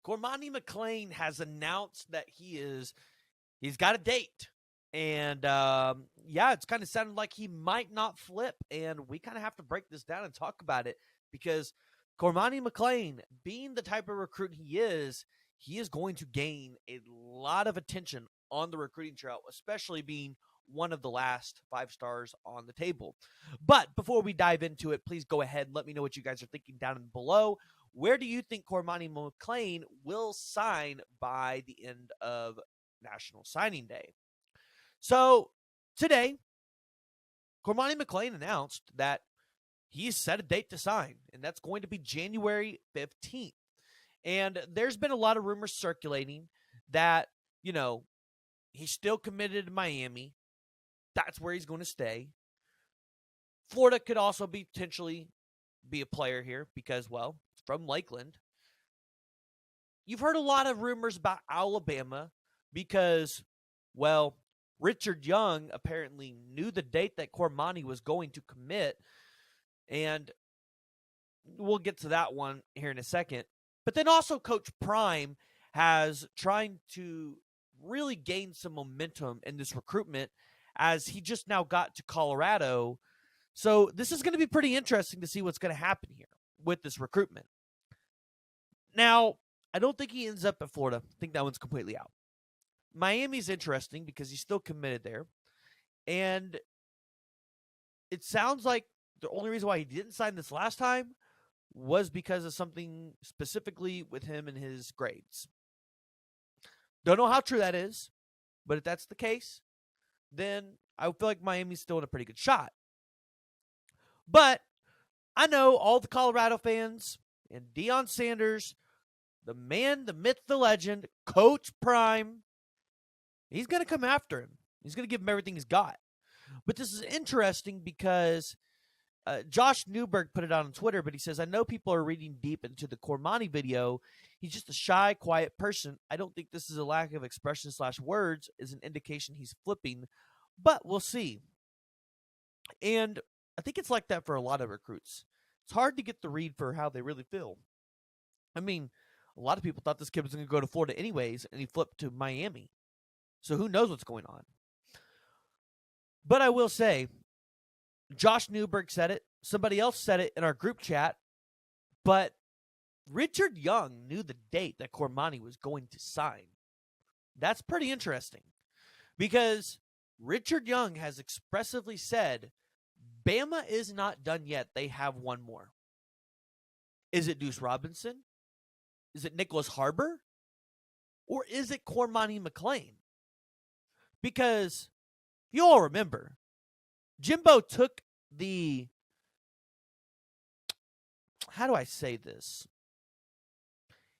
Cormani McClain has announced that he's got a date. And yeah, it's kind of sounded like he might not flip. And we kind of have to break this down and talk about it because Cormani McClain, being the type of recruit he is going to gain a lot of attention on the recruiting trail, especially being one of the last 5 stars on the table. But before we dive into it, please go ahead and let me know what you guys are thinking down below. Where do you think Cormani McClain will sign by the end of National Signing Day? So today, Cormani McClain announced that he's set a date to sign, and that's going to be January 15th. And there's been a lot of rumors circulating that, he's still committed to Miami. That's where he's going to stay. Florida could also potentially be a player here because, well, it's from Lakeland. You've heard a lot of rumors about Alabama because, well, Richard Young apparently knew the date that Cormani was going to commit, and we'll get to that one here in a second. But then also Coach Prime has trying to really gain some momentum in this recruitment as he just now got to Colorado. So this is going to be pretty interesting to see what's going to happen here with this recruitment. Now, I don't think he ends up at Florida. I think that one's completely out. Miami's interesting because he's still committed there. And it sounds like the only reason why he didn't sign this last time was because of something specifically with him and his grades. Don't know how true that is, but if that's the case, then I feel like Miami's still in a pretty good shot. But I know all the Colorado fans and Deion Sanders, the man, the myth, the legend, Coach Prime, he's going to come after him. He's going to give him everything he's got. But this is interesting because Josh Newberg put it out on Twitter, but he says, I know people are reading deep into the Cormani video. He's just a shy, quiet person. I don't think this is a lack of expression / words is an indication he's flipping, but we'll see. And I think it's like that for a lot of recruits. It's hard to get the read for how they really feel. I mean, a lot of people thought this kid was going to go to Florida anyways, and he flipped to Miami. So who knows what's going on. But I will say, Josh Newberg said it. Somebody else said it in our group chat. But Richard Young knew the date that Cormani was going to sign. That's pretty interesting. Because Richard Young has expressively said, Bama is not done yet. They have one more. Is it Deuce Robinson? Is it Nicholas Harbor? Or is it Cormani McClain? Because you all remember, Jimbo took the, how do I say this?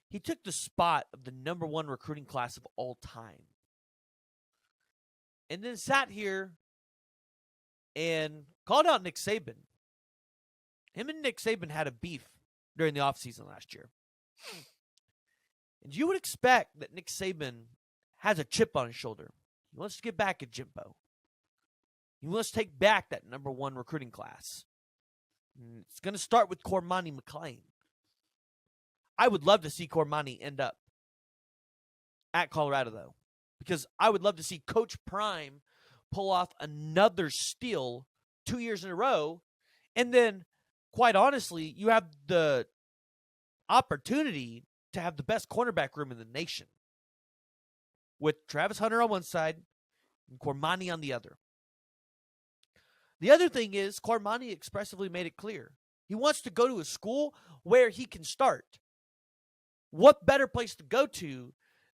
He took the spot of the number 1 recruiting class of all time. And then sat here and called out Nick Saban. Him and Nick Saban had a beef during the offseason last year. And you would expect that Nick Saban has a chip on his shoulder. He wants to get back at Jimbo. He wants to take back that number 1 recruiting class. And it's going to start with Cormani McClain. I would love to see Cormani end up at Colorado, though, because I would love to see Coach Prime pull off another steal 2 years in a row. And then, quite honestly, you have the opportunity to have the best cornerback room in the nation with Travis Hunter on one side and Cormani on the other. The other thing is, Cormani expressively made it clear. He wants to go to a school where he can start. What better place to go to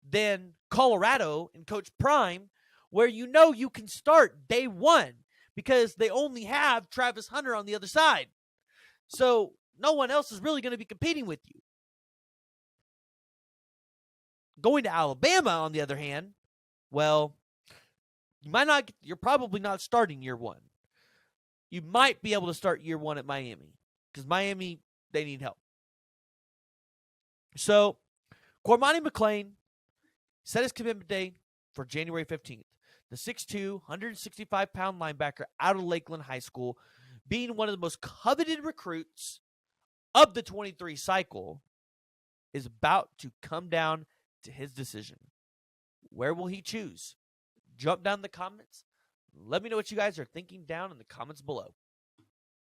than Colorado and Coach Prime, where you know you can start day one because they only have Travis Hunter on the other side. So no one else is really going to be competing with you. Going to Alabama, on the other hand, well, you're probably not starting year one. You might be able to start year one at Miami because Miami, they need help. So, Cormani McClain set his commitment date for January 15th. The 6'2", 165-pound linebacker out of Lakeland High School, being one of the most coveted recruits of the 23 cycle, is about to come down to his decision. Where will he choose? Jump down in the comments. Let me know what you guys are thinking down in the comments below.